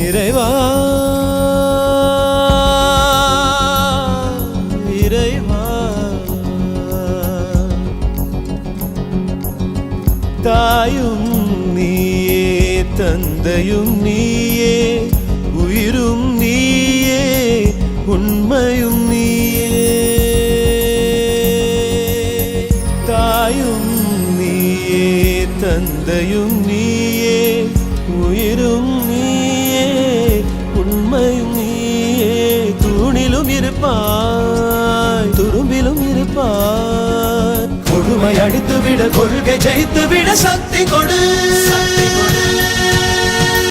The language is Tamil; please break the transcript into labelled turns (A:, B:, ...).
A: இறைவா இறைவா தாயும் நீயே தந்தையும் நீயே உயிரும் நீயே உண்மையும் நீயே தாயும் நீயே தந்தையும் நீயே உயிரும் நீயே உண்மையும் நீயே தூணிலும் இருப்பாய் துரும்பிலும் இருப்பாய் கொடுமை அடித்துவிட கொள்கை ஜெயித்துவிட சக்தி கொடு